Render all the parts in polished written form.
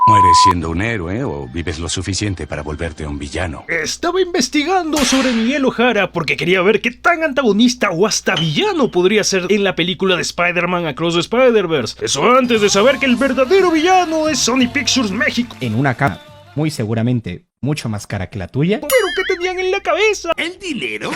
¿Mueres siendo un héroe o vives lo suficiente para volverte un villano? Estaba investigando sobre Miguel O'Hara porque quería ver qué tan antagonista o hasta villano podría ser en la película de Spider-Man Across the Spider-Verse. Eso antes de saber que el verdadero villano es Sony Pictures México. En una cama, muy seguramente mucho más cara que la tuya. ¿Pero qué tenían en la cabeza? ¿El dinero?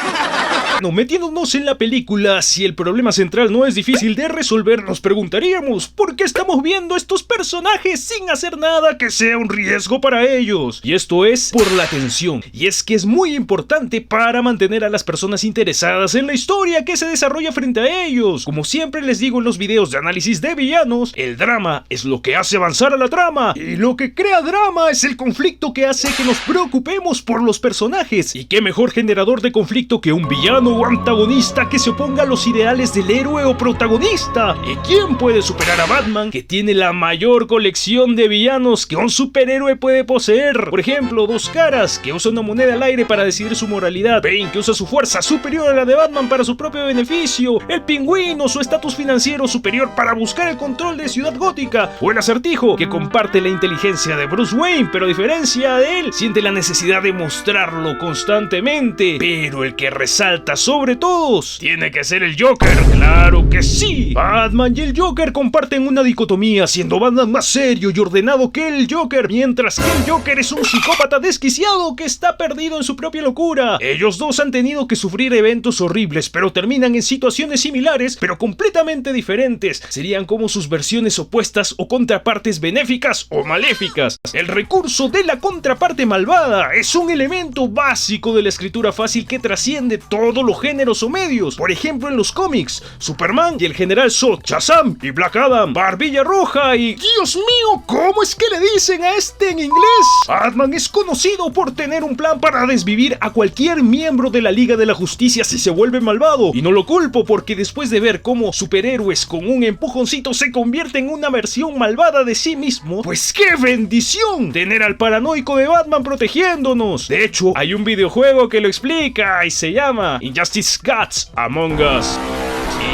No, metiéndonos en la película, si el problema central no es difícil de resolver, nos preguntaríamos ¿por qué estamos viendo estos personajes sin hacer nada que sea un riesgo para ellos? Y esto es por la tensión. Y es que es muy importante para mantener a las personas interesadas en la historia que se desarrolla frente a ellos. Como siempre les digo en los videos de análisis de villanos, el drama es lo que hace avanzar a la trama. Y lo que crea drama es el conflicto que hace que nos preocupemos por los personajes. Y qué mejor generador de conflicto que un villano o antagonista que se oponga a los ideales del héroe o protagonista. ¿Y quién puede superar a Batman, que tiene la mayor colección de villanos que un superhéroe puede poseer? Por ejemplo, Dos Caras, que usa una moneda al aire para decidir su moralidad; Bane, que usa su fuerza superior a la de Batman para su propio beneficio; el Pingüino, su estatus financiero superior para buscar el control de Ciudad Gótica; o el Acertijo, que comparte la inteligencia de Bruce Wayne, pero a diferencia de él, siente la necesidad de mostrarlo constantemente. Pero el que resalta sobre todos tiene que ser el Joker. ¡Claro que sí! Batman y el Joker comparten una dicotomía, siendo Batman más serio y ordenado que el Joker, mientras que el Joker es un psicópata desquiciado que está perdido en su propia locura. Ellos dos han tenido que sufrir eventos horribles, pero terminan en situaciones similares, pero completamente diferentes. Serían como sus versiones opuestas o contrapartes benéficas o maléficas. El recurso de la contraparte malvada es un elemento básico de la escritura fácil que trasciende todos los géneros o medios. Por ejemplo, en los cómics, Superman y el General Zod, Shazam y Black Adam, Barbilla Roja y... ¡Dios mío! ¿Cómo es que le dicen a este en inglés? Batman es conocido por tener un plan para desvivir a cualquier miembro de la Liga de la Justicia si se vuelve malvado. Y no lo culpo, porque después de ver cómo superhéroes con un empujoncito se convierten en una versión malvada de sí mismo, pues ¡qué bendición! Tener al paranoico de Batman protegiéndonos. De hecho, hay un videojuego que lo explica y se llama Injustice Gods Among Us.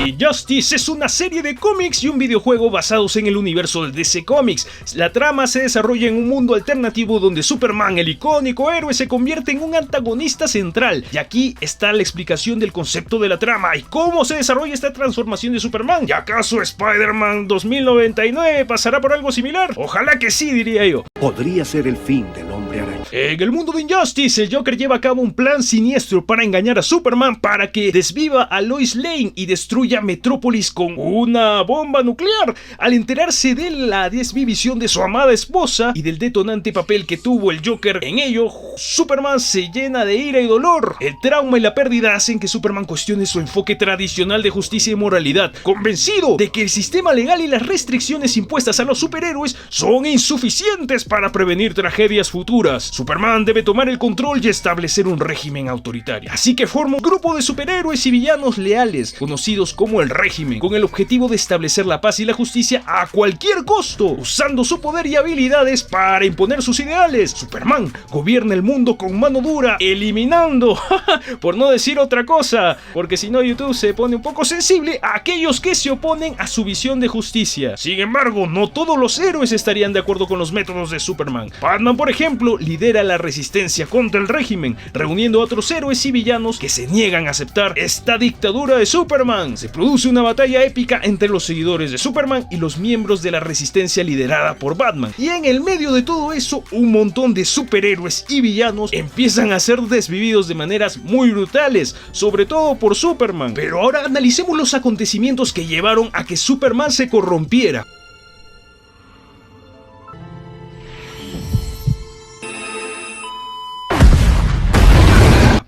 Injustice es una serie de cómics y un videojuego basados en el universo de DC Comics. La trama se desarrolla en un mundo alternativo donde Superman, el icónico héroe, se convierte en un antagonista central. Y aquí está la explicación del concepto de la trama y cómo se desarrolla esta transformación de Superman. ¿Y acaso Spider-Man 2099 pasará por algo similar? Ojalá que sí, diría yo. Podría ser el fin del Hombre Araña. En el mundo de Injustice, el Joker lleva a cabo un plan siniestro para engañar a Superman para que desviva a Lois Lane y destruya Metrópolis con una bomba nuclear. Al enterarse de la desvivisión de su amada esposa y del detonante papel que tuvo el Joker en ello, Superman se llena de ira y dolor. El trauma y la pérdida hacen que Superman cuestione su enfoque tradicional de justicia y moralidad, convencido de que el sistema legal y las restricciones impuestas a los superhéroes son insuficientes para prevenir tragedias futuras. Superman debe tomar el control y establecer un régimen autoritario. Así que forma un grupo de superhéroes y villanos leales, conocidos como el régimen, con el objetivo de establecer la paz y la justicia a cualquier costo, usando su poder y habilidades para imponer sus ideales. Superman gobierna el mundo con mano dura, eliminando, por no decir otra cosa, porque si no YouTube se pone un poco sensible, a aquellos que se oponen a su visión de justicia. Sin embargo, no todos los héroes estarían de acuerdo con los métodos de Superman. Batman, por ejemplo, lidera la resistencia contra el régimen, reuniendo a otros héroes y villanos que se niegan a aceptar esta dictadura de Superman. Se produce una batalla épica entre los seguidores de Superman y los miembros de la resistencia liderada por Batman. Y en el medio de todo eso, un montón de superhéroes y villanos empiezan a ser desvividos de maneras muy brutales, sobre todo por Superman. Pero ahora analicemos los acontecimientos que llevaron a que Superman se corrompiera.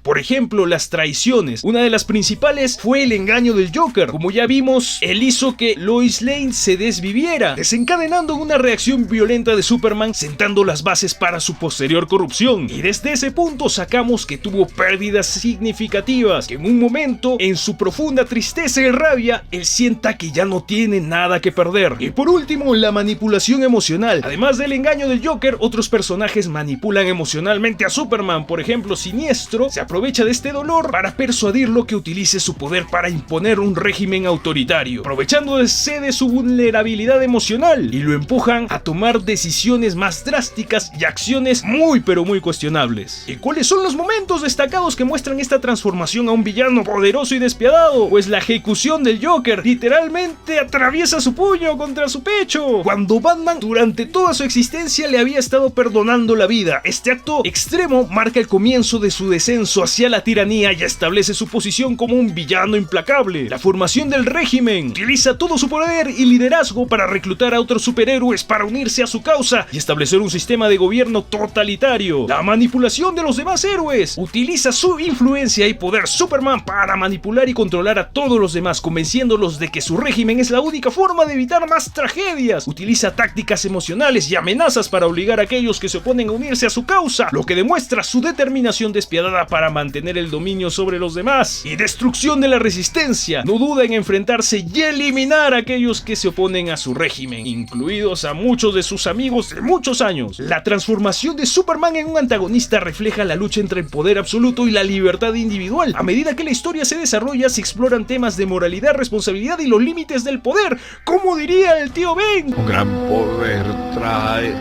Por ejemplo, las traiciones. Una de las principales fue el engaño del Joker. Como ya vimos, él hizo que Lois Lane se desviviera, desencadenando una reacción violenta de Superman, sentando las bases para su posterior corrupción. Y desde ese punto sacamos que tuvo pérdidas significativas, que en un momento, en su profunda tristeza y rabia, él sienta que ya no tiene nada que perder. Y por último, la manipulación emocional. Además del engaño del Joker, otros personajes manipulan emocionalmente a Superman. Por ejemplo, Siniestro se aprovecha aprovecha de este dolor para persuadirlo que utilice su poder para imponer un régimen autoritario, aprovechándose de su vulnerabilidad emocional, y lo empujan a tomar decisiones más drásticas y acciones muy pero muy cuestionables. ¿Y cuáles son los momentos destacados que muestran esta transformación a un villano poderoso y despiadado? Pues la ejecución del Joker literalmente atraviesa su puño contra su pecho, cuando Batman durante toda su existencia le había estado perdonando la vida. Este acto extremo marca el comienzo de su descenso hacia la tiranía y establece su posición como un villano implacable. La formación del régimen utiliza todo su poder y liderazgo para reclutar a otros superhéroes para unirse a su causa y establecer un sistema de gobierno totalitario. La manipulación de los demás héroes utiliza su influencia y poder Superman para manipular y controlar a todos los demás, convenciéndolos de que su régimen es la única forma de evitar más tragedias. Utiliza tácticas emocionales y amenazas para obligar a aquellos que se oponen a unirse a su causa, lo que demuestra su determinación despiadada para mantener el dominio sobre los demás. Y destrucción de la resistencia, no duda en enfrentarse y eliminar a aquellos que se oponen a su régimen, incluidos a muchos de sus amigos de muchos años. La transformación de Superman en un antagonista refleja la lucha entre el poder absoluto y la libertad individual. A medida que la historia se desarrolla, se exploran temas de moralidad, responsabilidad y los límites del poder. Como diría el tío Ben, un gran poder trae...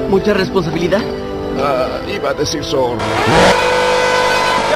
¿mucha responsabilidad? Iba a decir zorro.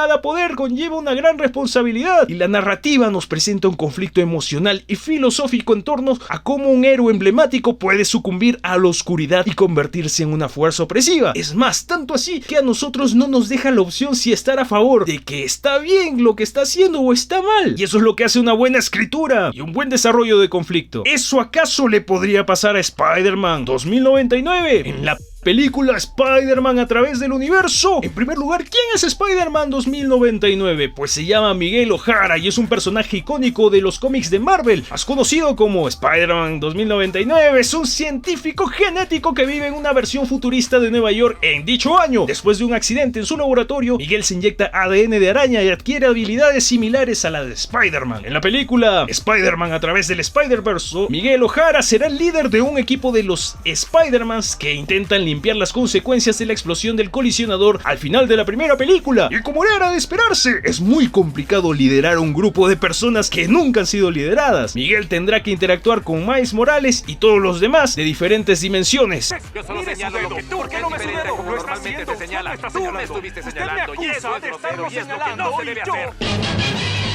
cada poder conlleva una gran responsabilidad, y la narrativa nos presenta un conflicto emocional y filosófico en torno a cómo un héroe emblemático puede sucumbir a la oscuridad y convertirse en una fuerza opresiva. Es más, tanto así que a nosotros no nos deja la opción si estar a favor de que está bien lo que está haciendo o está mal, y eso es lo que hace una buena escritura y un buen desarrollo de conflicto. ¿Eso acaso le podría pasar a Spider-Man 2099 en la película Spider-Man a través del universo? En primer lugar, ¿quién es Spider-Man 2099? Pues se llama Miguel O'Hara y es un personaje icónico de los cómics de Marvel, más conocido como Spider-Man 2099. Es un científico genético que vive en una versión futurista de Nueva York en dicho año. Después de un accidente en su laboratorio, Miguel se inyecta ADN de araña y adquiere habilidades similares a las de Spider-Man. En la película Spider-Man a través del Spider-Verse, Miguel O'Hara será el líder de un equipo de los Spider-Mans que intentan limpiar las consecuencias de la explosión del colisionador al final de la primera película. Y como era de esperarse, es muy complicado liderar a un grupo de personas que nunca han sido lideradas. Miguel tendrá que interactuar con Miles Morales y todos los demás de diferentes dimensiones. Yo solo señalo lo que tú, ¿por qué no me diferente como normalmente se señala? Tú me estuviste señalando y eso es grosero y es lo que no se debe hacer.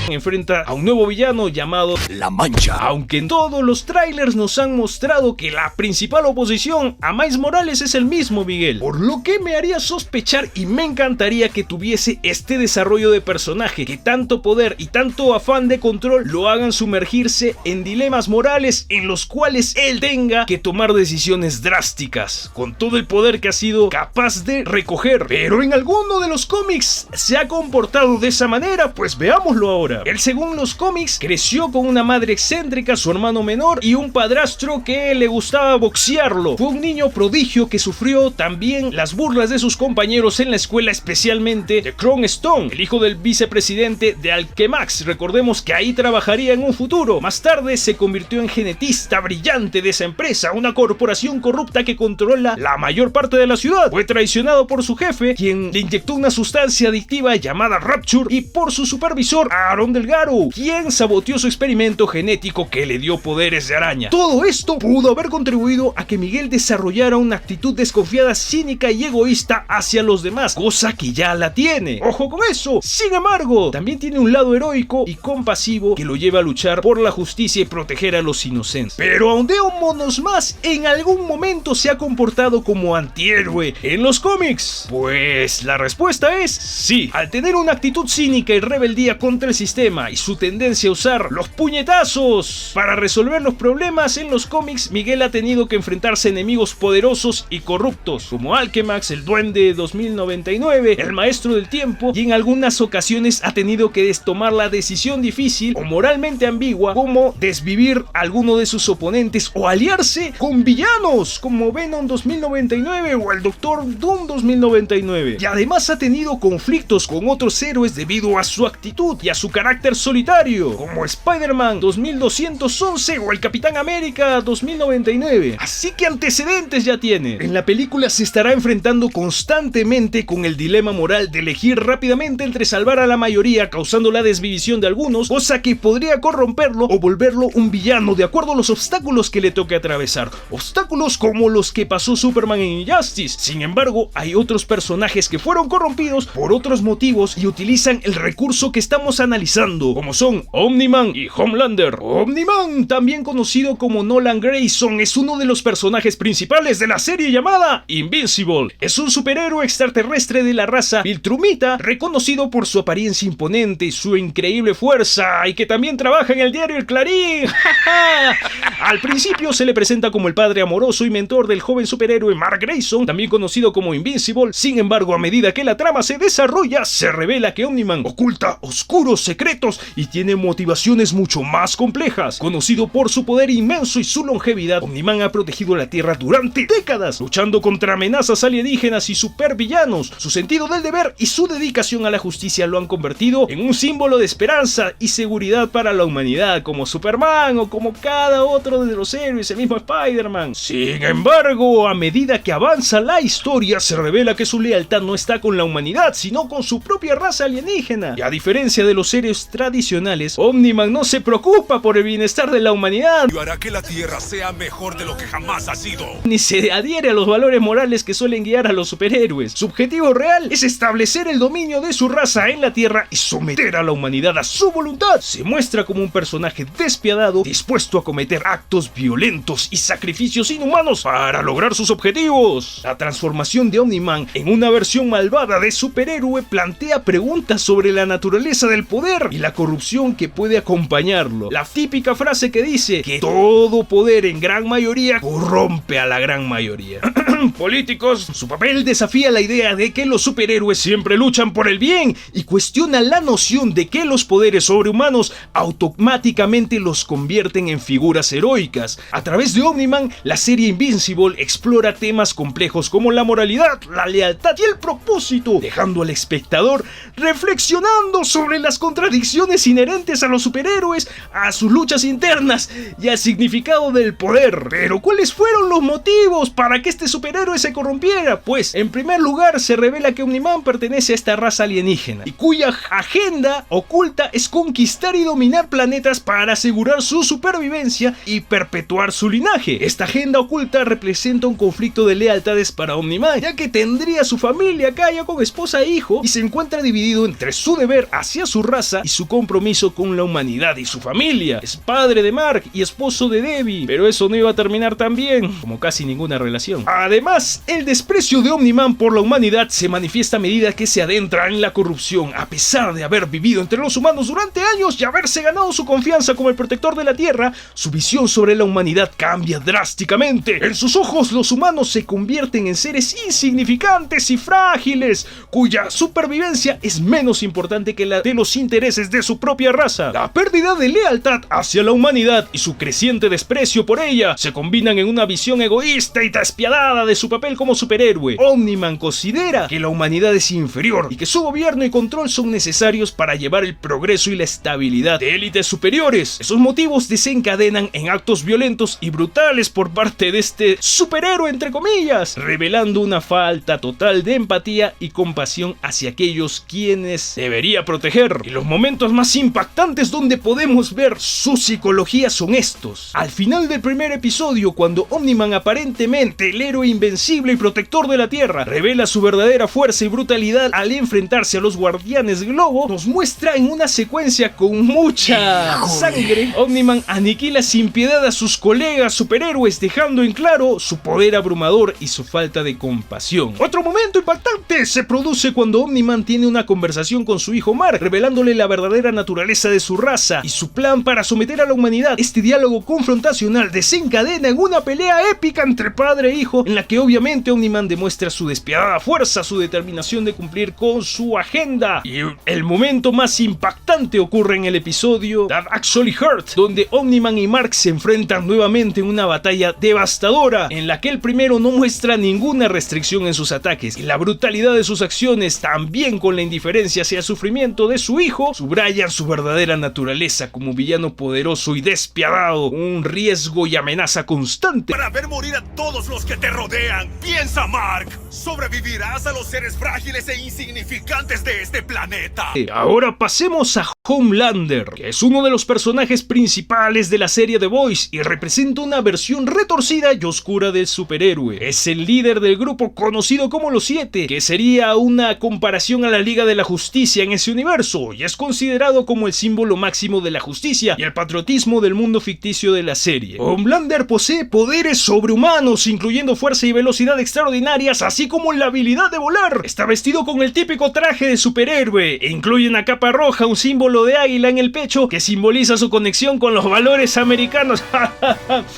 Enfrenta a un nuevo villano llamado La Mancha. Aunque en todos los trailers nos han mostrado que la principal oposición a Miles Morales es el mismo Miguel, por lo que me haría sospechar y me encantaría que tuviese este desarrollo de personaje, que tanto poder y tanto afán de control lo hagan sumergirse en dilemas morales en los cuales él tenga que tomar decisiones drásticas, con todo el poder que ha sido capaz de recoger. Pero en alguno de los cómics se ha comportado de esa manera, pues veámoslo ahora. Él, según los cómics, creció con una madre excéntrica, su hermano menor y un padrastro que le gustaba boxearlo. Fue un niño prodigio que sufrió también las burlas de sus compañeros en la escuela, especialmente de Chrome Stone, el hijo del vicepresidente de Alchemax. Recordemos que ahí trabajaría en un futuro. Más tarde se convirtió en genetista brillante de esa empresa, una corporación corrupta que controla la mayor parte de la ciudad. Fue traicionado por su jefe, quien le inyectó una sustancia adictiva llamada Rapture, y por su supervisor Aaron Delgado, quien saboteó su experimento genético que le dio poderes de araña. Todo esto pudo haber contribuido a que Miguel desarrollara una actitud desconfiada, cínica y egoísta hacia los demás, cosa que ya la tiene. ¡Ojo con eso! Sin embargo, también tiene un lado heroico y compasivo que lo lleva a luchar por la justicia y proteger a los inocentes. Pero ahondémonos más, ¿en algún momento se ha comportado como antihéroe en los cómics? Pues la respuesta es sí. Al tener una actitud cínica y rebeldía contra el sistema y su tendencia a usar los puñetazos para resolver los problemas en los cómics, Miguel ha tenido que enfrentarse a enemigos poderosos y corruptos como Alchemax, el Duende 2099, el Maestro del Tiempo, y en algunas ocasiones ha tenido que tomar la decisión difícil o moralmente ambigua como desvivir a alguno de sus oponentes o aliarse con villanos como Venom 2099 o el Doctor Doom 2099. Y además ha tenido conflictos con otros héroes debido a su actitud y a su carácter solitario, como Spider-Man 2211 o el Capitán América 2099. Así que antecedentes ya tiene. En la película se estará enfrentando constantemente con el dilema moral de elegir rápidamente entre salvar a la mayoría causando la desvivisión de algunos, cosa que podría corromperlo o volverlo un villano de acuerdo a los obstáculos que le toque atravesar. Obstáculos como los que pasó Superman en Injustice. Sin embargo, hay otros personajes que fueron corrompidos por otros motivos y utilizan el recurso que estamos analizando, como son Omni-Man y Homelander. Omni-Man, también conocido como Nolan Grayson, es uno de los personajes principales de la serie llamada Invincible. Es un superhéroe extraterrestre de la raza Viltrumita, reconocido por su apariencia imponente y su increíble fuerza, y que también trabaja en el diario El Clarín. Al principio se le presenta como el padre amoroso y mentor del joven superhéroe Mark Grayson, también conocido como Invincible. Sin embargo, a medida que la trama se desarrolla, se revela que Omni-Man oculta oscuros secretos y tiene motivaciones mucho más complejas. Conocido por su poder inmenso y su longevidad, Omni-Man ha protegido la Tierra durante décadas, luchando contra amenazas alienígenas y supervillanos. Su sentido del deber y su dedicación a la justicia lo han convertido en un símbolo de esperanza y seguridad para la humanidad, como Superman o como cada otro de los héroes, el mismo Spider-Man. Sin embargo, a medida que avanza la historia, se revela que su lealtad no está con la humanidad, sino con su propia raza alienígena. Y a diferencia de los héroes tradicionales, Omni-Man no se preocupa por el bienestar de la humanidad, y hará que la Tierra sea mejor de lo que jamás ha sido, ni se adhiere a los valores morales que suelen guiar a los superhéroes. Su objetivo real es establecer el dominio de su raza en la Tierra y someter a la humanidad a su voluntad. Se muestra como un personaje despiadado, dispuesto a cometer actos violentos y sacrificios inhumanos para lograr sus objetivos. La transformación de Omni-Man en una versión malvada de superhéroe plantea preguntas sobre la naturaleza del poder y la corrupción que puede acompañarlo. La típica frase que dice que todo poder en gran mayoría corrompe a la gran mayoría. Políticos, su papel desafía la idea de que los superhéroes siempre luchan por el bien y cuestiona la noción de que los poderes sobrehumanos automáticamente los convierten en figuras heroicas. A través de Omni-Man, la serie Invincible explora temas complejos como la moralidad, la lealtad y el propósito, dejando al espectador reflexionando sobre las contradicciones inherentes a los superhéroes, a sus luchas internas y al significado del poder. Pero ¿cuáles fueron los motivos para que este superhéroe se corrompiera? Pues, en primer lugar, se revela que Omni-Man pertenece a esta raza alienígena y cuya agenda oculta es conquistar y dominar planetas para asegurar su supervivencia y perpetuar su linaje. Esta agenda oculta representa un conflicto de lealtades para Omni-Man, ya que tendría su familia acá ya con esposa e hijo y se encuentra dividido entre su deber hacia su raza y su compromiso con la humanidad y su familia. Es padre de Mark y esposo de Debbie, pero eso no iba a terminar tan bien, como casi ninguna relación. Además, el desprecio de Omni-Man por la humanidad se manifiesta a medida que se adentra en la corrupción. A pesar de haber vivido entre los humanos durante años y haberse ganado su confianza como el protector de la Tierra, su visión sobre la humanidad cambia drásticamente. En sus ojos, los humanos se convierten en seres insignificantes y frágiles, cuya supervivencia es menos importante que la de los intereses de su propia raza. La pérdida de lealtad hacia la humanidad y su creciente desprecio por ella se combinan en una visión egoísta y despiadada de su papel como superhéroe. Omni-Man considera que la humanidad es inferior y que su gobierno y control son necesarios para llevar el progreso y la estabilidad de élites superiores. Esos motivos desencadenan en actos violentos y brutales por parte de este superhéroe, entre comillas, revelando una falta total de empatía y compasión hacia aquellos quienes debería proteger. Y los momentos más impactantes donde podemos ver su psicología son estos. Al final del primer episodio, cuando Omni-Man, aparentemente el héroe invencible y protector de la Tierra, revela su verdadera fuerza y brutalidad al enfrentarse a los Guardianes Globo, nos muestra en una secuencia con mucha sangre. Omni-Man aniquila sin piedad a sus colegas superhéroes, dejando en claro su poder abrumador y su falta de compasión. Otro momento impactante se produce cuando Omni-Man tiene una conversación con su hijo Mark, revelándole la verdadera naturaleza de su raza y su plan para someter a la humanidad. Este diálogo confrontacional desencadena en una pelea épica entre padre e hijo, en la que obviamente Omni-Man demuestra su despiadada fuerza, su determinación de cumplir con su agenda. Y el momento más impactante ocurre en el episodio That Actually Hurt, donde Omni-Man y Mark se enfrentan nuevamente en una batalla devastadora, en la que el primero no muestra ninguna restricción en sus ataques y la brutalidad de sus acciones, también con la indiferencia hacia el sufrimiento de su hijo, embargo, subrayan su verdadera naturaleza como villano poderoso y despiadado, un riesgo y amenaza constante. Para ver morir a todos los que te rodean. Piensa, Mark. Sobrevivirás a los seres frágiles e insignificantes de este planeta. Ahora pasemos a Homelander, que es uno de los personajes principales de la serie The Boys y representa una versión retorcida y oscura del superhéroe. Es el líder del grupo conocido como Los Siete, que sería una comparación a la Liga de la Justicia en ese universo, y es considerado como el símbolo máximo de la justicia y el patriotismo del mundo ficticio de la serie. Homelander posee poderes sobrehumanos, incluyendo fuerza y velocidad extraordinarias, así como la habilidad de volar. Está vestido con el típico traje de superhéroe e incluye una capa roja, un símbolo de águila en el pecho que simboliza su conexión con los valores americanos.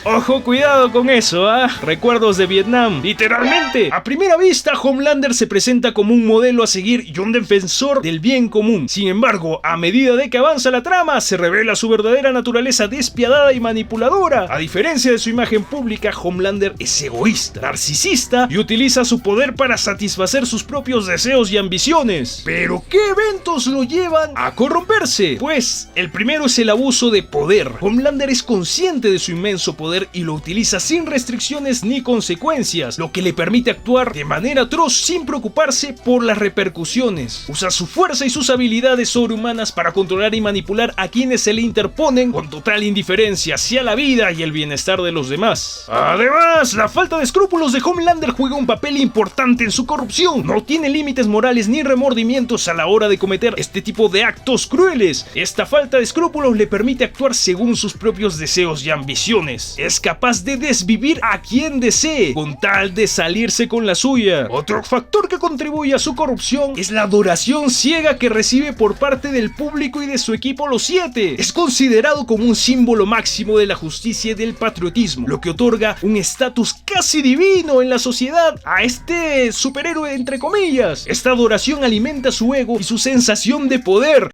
Ojo, cuidado con eso, recuerdos de Vietnam. Literalmente, a primera vista, Homelander se presenta como un modelo a seguir y un defensor del bien común. Sin embargo, a medida de que avanza la trama, se revela su verdadera naturaleza despiadada y manipuladora. A diferencia de su imagen pública, Homelander es egoísta, narcisista y utiliza su poder para satisfacer sus propios deseos y ambiciones. ¿Pero qué eventos lo llevan a corromperse? Pues, el primero es el abuso de poder. Homelander es consciente de su inmenso poder y lo utiliza sin restricciones ni consecuencias, lo que le permite actuar de manera atroz sin preocuparse por las repercusiones. Usa su fuerza y sus habilidades sobrehumanas para controlar y manipular a quienes se le interponen con total indiferencia hacia la vida y el bienestar de los demás. Además, la falta de escrúpulos de Homelander juega un papel importante en su corrupción. No tiene límites morales ni remordimientos a la hora de cometer este tipo de actos crueles. Esta falta de escrúpulos le permite actuar según sus propios deseos y ambiciones. Es capaz de desvivir a quien desee, con tal de salirse con la suya. Otro factor que contribuye a su corrupción es la adoración ciega que recibe por parte del público y de su equipo Los Siete. Es considerado como un símbolo máximo de la justicia y del patriotismo, lo que otorga un estatus casi divino en la sociedad a este superhéroe entre comillas. Esta adoración alimenta su ego y su sensación de poder.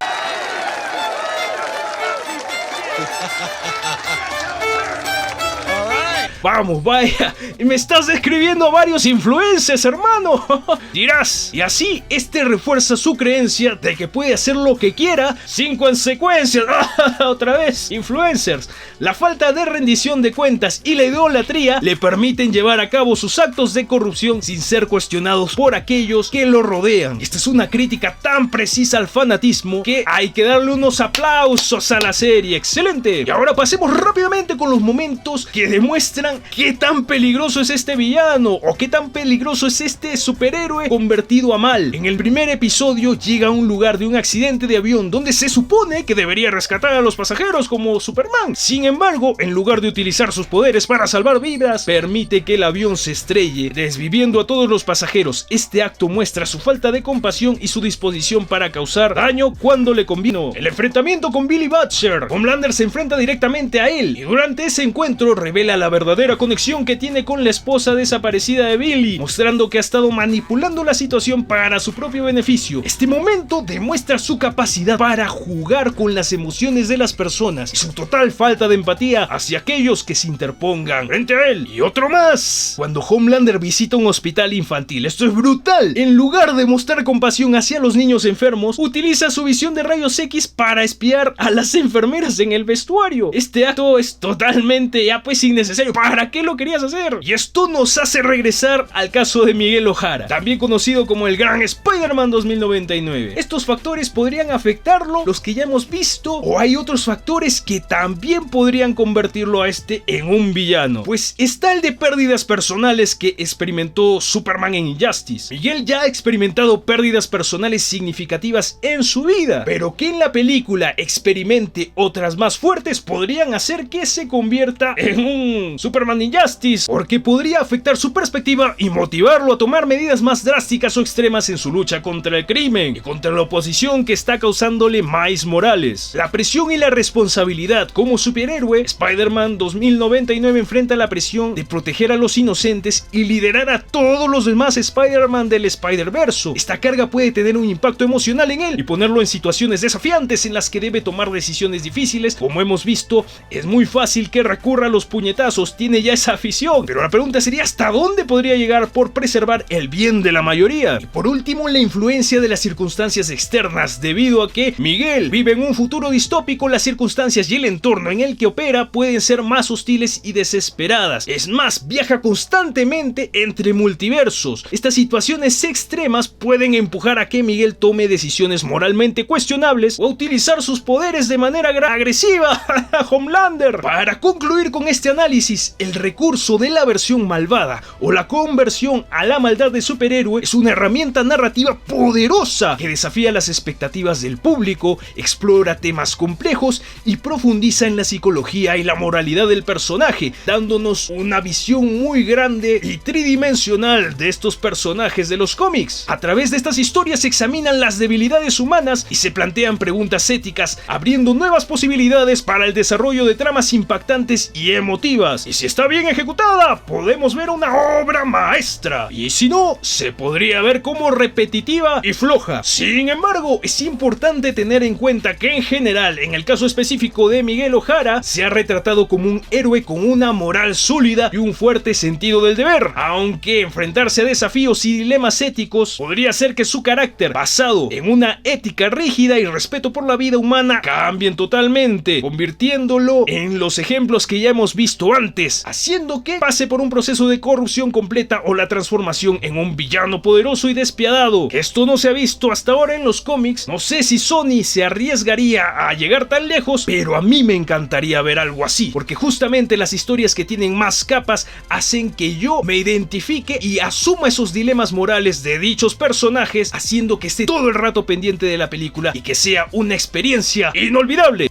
Vamos, vaya, me estás describiendo a varios influencers, hermano. Dirás, y así este refuerza su creencia de que puede hacer lo que quiera sin consecuencias. Otra vez, influencers. La falta de rendición de cuentas y la idolatría le permiten llevar a cabo sus actos de corrupción sin ser cuestionados por aquellos que lo rodean. Esta es una crítica tan precisa al fanatismo que hay que darle unos aplausos a la serie. ¡Excelente! Y ahora pasemos rápidamente con los momentos que demuestran qué tan peligroso es este villano o qué tan peligroso es este superhéroe convertido a mal. En el primer episodio llega a un lugar de un accidente de avión donde se supone que debería rescatar a los pasajeros como Superman. Sin embargo, en lugar de utilizar sus poderes para salvar vidas, permite que el avión se estrelle, desviviendo a todos los pasajeros. Este acto muestra su falta de compasión y su disposición para causar daño cuando le convino. El enfrentamiento con Billy Butcher. Homelander se enfrenta directamente a él y durante ese encuentro revela la verdadera conexión que tiene con la esposa desaparecida de Billy, mostrando que ha estado manipulando la situación para su propio beneficio. Este momento demuestra su capacidad para jugar con las emociones de las personas y su total falta de empatía hacia aquellos que se interpongan frente a él. Y otro más, cuando Homelander visita un hospital infantil. Esto es brutal. En lugar de mostrar compasión hacia los niños enfermos, utiliza su visión de rayos X para espiar a las enfermeras en el vestuario. Este acto es totalmente pues innecesario. ¿Para qué lo querías hacer? Y esto nos hace regresar al caso de Miguel O'Hara, también conocido como el Gran Spider-Man 2099. Estos factores podrían afectarlo, los que ya hemos visto, o hay otros factores que también podrían convertirlo a este en un villano. Pues está el de pérdidas personales que experimentó Superman en Injustice. Miguel ya ha experimentado pérdidas personales significativas en su vida, pero que en la película experimente otras más fuertes podrían hacer que se convierta en un Superman Injustice, porque podría afectar su perspectiva y motivarlo a tomar medidas más drásticas o extremas en su lucha contra el crimen y contra la oposición que está causándole Miles Morales. La presión y la responsabilidad como superhéroe, Spider-Man 2099 enfrenta la presión de proteger a los inocentes y liderar a todos los demás Spider-Man del Spider-Verso. Esta carga puede tener un impacto emocional en él y ponerlo en situaciones desafiantes en las que debe tomar decisiones difíciles. Como hemos visto, es muy fácil que recurra a los puñetazos, tiene ya esa afición, pero la pregunta sería ¿hasta dónde podría llegar por preservar el bien de la mayoría? Y por último, la influencia de las circunstancias externas, debido a que Miguel vive en un futuro distópico, las circunstancias y el entorno en el que opera pueden ser más hostiles y desesperadas. Es más, viaja constantemente entre multiversos. Estas situaciones extremas pueden empujar a que Miguel tome decisiones moralmente cuestionables o a utilizar sus poderes de manera agresiva. Homelander. Para concluir con este análisis, el recurso de la versión malvada o la conversión a la maldad de superhéroe es una herramienta narrativa poderosa que desafía las expectativas del público, explora temas complejos y profundiza en la psicología y la moralidad del personaje, dándonos una visión muy grande y tridimensional de estos personajes de los cómics. A través de estas historias se examinan las debilidades humanas y se plantean preguntas éticas, abriendo nuevas posibilidades para el desarrollo de tramas impactantes y emotivas. Y si está bien ejecutada, podemos ver una obra maestra. Y si no, se podría ver como repetitiva y floja. Sin embargo, es importante tener en cuenta que en general, en el caso específico de Miguel O'Hara, se ha retratado como un héroe con una moral sólida y un fuerte sentido del deber, aunque enfrentarse a desafíos y dilemas éticos podría hacer que su carácter, basado en una ética rígida y respeto por la vida humana, cambien totalmente, convirtiéndolo en los ejemplos que ya hemos visto antes, haciendo que pase por un proceso de corrupción completa o la transformación en un villano poderoso y despiadado. Esto no se ha visto hasta ahora en los cómics. No sé si Sony se arriesgaría a llegar tan lejos, pero a mí me encantaría ver algo así, porque justamente las historias que tienen más capas hacen que yo me identifique y asuma esos dilemas morales de dichos personajes, haciendo que esté todo el rato pendiente de la película y que sea una experiencia inolvidable.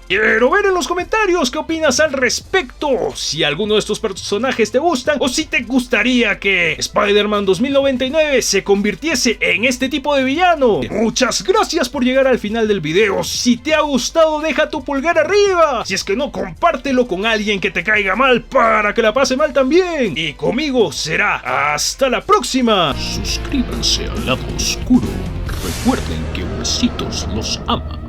Quiero ver en los comentarios qué opinas al respecto, si alguno de estos personajes te gustan o si te gustaría que Spider-Man 2099 se convirtiese en este tipo de villano. Muchas gracias por llegar al final del video. Si te ha gustado, deja tu pulgar arriba. Si es que no, compártelo con alguien que te caiga mal para que la pase mal también. Y conmigo será hasta la próxima. Suscríbanse al lado oscuro. Recuerden que Huesitos los ama.